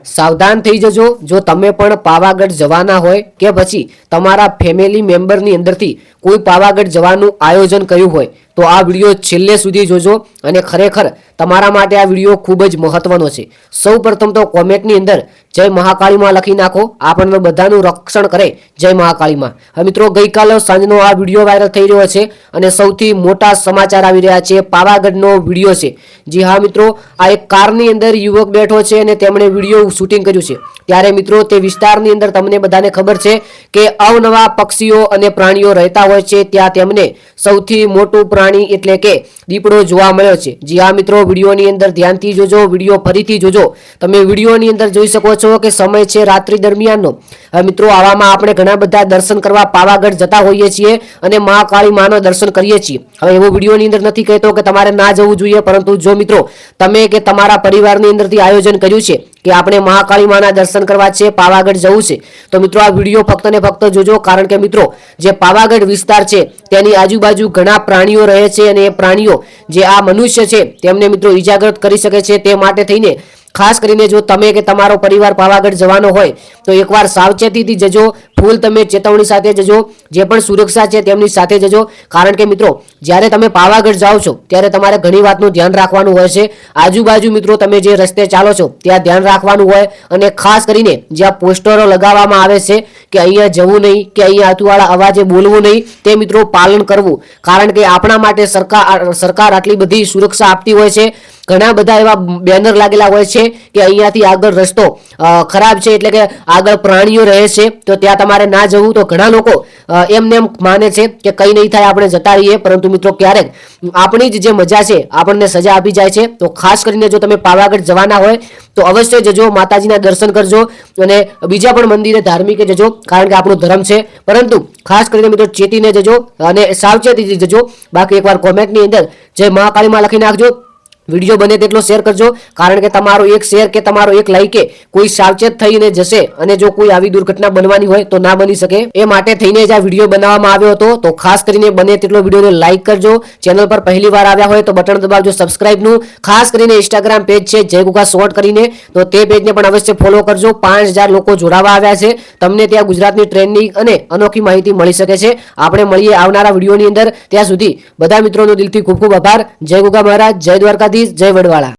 સાવધાન થઈ જજો જો તમે પણ પાવાગઢ જવાના હોય કે પછી તમારા ફેમિલી મેમ્બરની અંદરથી કોઈ પાવાગઢ જવાનું આયોજન કર્યું હોય તો આ વિડીયો છેલ્લે સુધી જોજો અને ખરેખર તમારા માટે આ વિડીયો ખૂબ જ મહત્વનો છે। સૌ પ્રથમ તો કોમેન્ટની અંદર જય મહાકાળીમાં લખી નાખો, આપણને બધાનું રક્ષણ કરે જય મહાકાળીમાં। હવે મિત્રો ગઈકાલે સાંજનો આ વિડીયો વાયરલ થઈ રહ્યો છે અને સૌથી મોટા સમાચાર આવી રહ્યા છે, પાવાગઢનો વિડીયો છે। જી હા મિત્રો, આ એક કારની અંદર યુવક બેઠો છે અને તેમણે વિડીયો શૂટિંગ કર્યું છે। ત્યારે મિત્રો તે વિસ્તારની અંદર તમને બધાને ખબર છે કે અવનવા પક્ષીઓ અને પ્રાણીઓ રહેતા હોય છે, ત્યાં તેમને સૌથી મોટું પ્રાણી એટલે કે દીપડો જોવા મળ્યો છે। જી હા મિત્રો, વિડીયોની અંદર ધ્યાનથી જોજો, વિડીયો ફરીથી જોજો। તમે વિડીયોની અંદર જોઈ શકો છો કે સમય છે રાત્રિ દરમિયાનનો। હવે મિત્રો આવામાં આપણે ઘણા બધા દર્શન કરવા પાવાગઢ જતા હોઈએ છીએ અને મહાકાળી માનો દર્શન કરીએ છીએ। હવે એવો વિડીયોની અંદર નથી કહેતો કે તમારે ના જવું જોઈએ, પરંતુ જો મિત્રો તમે કે તમારા પરિવારની અંદરથી આયોજન કર્યું છે કે આપણે મહાકાળી માના દર્શન કરવા છે, પાવાગઢ જવું છે, તો મિત્રો આ વિડીયો ફક્ત ને ફક્ત જોજો। કારણ કે મિત્રો જે પાવાગઢ વિસ્તાર છે તેની આજુબાજુ ઘણા પ્રાણીઓ રહે છે અને એ પ્રાણીઓ જે આ મનુષ્ય છે તેમને મિત્રો ઈજાગ્રસ્ત કરી શકે છે। તે માટે થઈને ખાસ કરીને જો તમે કે તમારો પરિવાર પાવાગઢ જવાનો હોય તો એકવાર સાવચેતીથી જજો, ફૂલ તમે ચેતવણી સાથે જજો, જે પણ સુરક્ષા છે તેમની સાથે જજો। કારણ કે મિત્રો જ્યારે તમે પાવાગઢ જાઓ છો ત્યારે તમારે ઘણી વાતનું ધ્યાન રાખવાનું હોય છે। આજુબાજુ મિત્રો તમે જે રસ્તે ચાલો છો ત્યાં ધ્યાન રાખવાનું હોય અને ખાસ કરીને જ્યાં પોસ્ટરો લગાવવામાં આવે છે કે અહીંયા જવું નહીં કે અહીંયા અતુવાળા અવાજે બોલવું નહીં, તે મિત્રો પાલન કરવું। કારણ કે આપણા માટે સરકાર આટલી બધી સુરક્ષા આપતી હોય છે, ઘણા બધા એવા બેનર લાગેલા હોય છે કે અહીંયાથી આગળ રસ્તો ખરાબ છે એટલે કે આગળ પ્રાણીઓ રહે છે તો ત્યાં તમારે ના જવું। તો ઘણા લોકો એમને એમ માને છે કે કંઈ નહીં થાય આપણે જતા રહીએ, પરંતુ મિત્રો ક્યારેક આપણી જ જે મજા છે આપણને સજા આપી જાય છે। તો ખાસ કરીને જો તમે પાવાગઢ જવાના હોય તો અવશ્ય જજો, માતાજીના દર્શન કરજો અને બીજા પણ મંદિરે ધાર્મિકે જજો, કારણ કે આપણો ધર્મ છે। પરંતુ ખાસ કરીને મિત્રો ચેતીને જજો અને સાવચેતીથી જજો। બાકી એકવાર કોમેન્ટની અંદર જય મહાકાળીમાં લખી નાખજો, વિડીયો બને તેટલો શેર કરજો, કારણ કે તમારો એક શેર કે તમારો એક લાઈકે કોઈ સાવચેત થઈને જશે અને જો કોઈ આવી દુર્ઘટના બનવાની હોય તો ના બની શકે, એ માટે થઈને જ આ વિડીયો બનાવવામાં આવ્યો હતો। તો ખાસ કરીને બને તેટલો વિડીયોને લાઈક કરજો, ચેનલ પર પહેલી વાર આવ્યા હોય તો બટન દબાવજો સબસ્ક્રાઇબનું। ખાસ કરીને ઇન્સ્ટાગ્રામ પેજ છે જય ગુગા શોર્ટ કરીને, તો તે પેજને પણ અવશ્ય ફોલો કરજો। 5000 લોકો જોડાવા આવ્યા છે, તમને ત્યાં ગુજરાતની ટ્રેન્ડિંગ અને અનોખી માહિતી મળી શકે છે। આપણે મળીએ આવનારા વિડીયોની અંદર, ત્યાં સુધી બધા મિત્રોનો દિલથી ખૂબ ખૂબ આભાર। જય ગુગા મહારાજ, જય દ્વારકાધીશ, જય વડવાળા।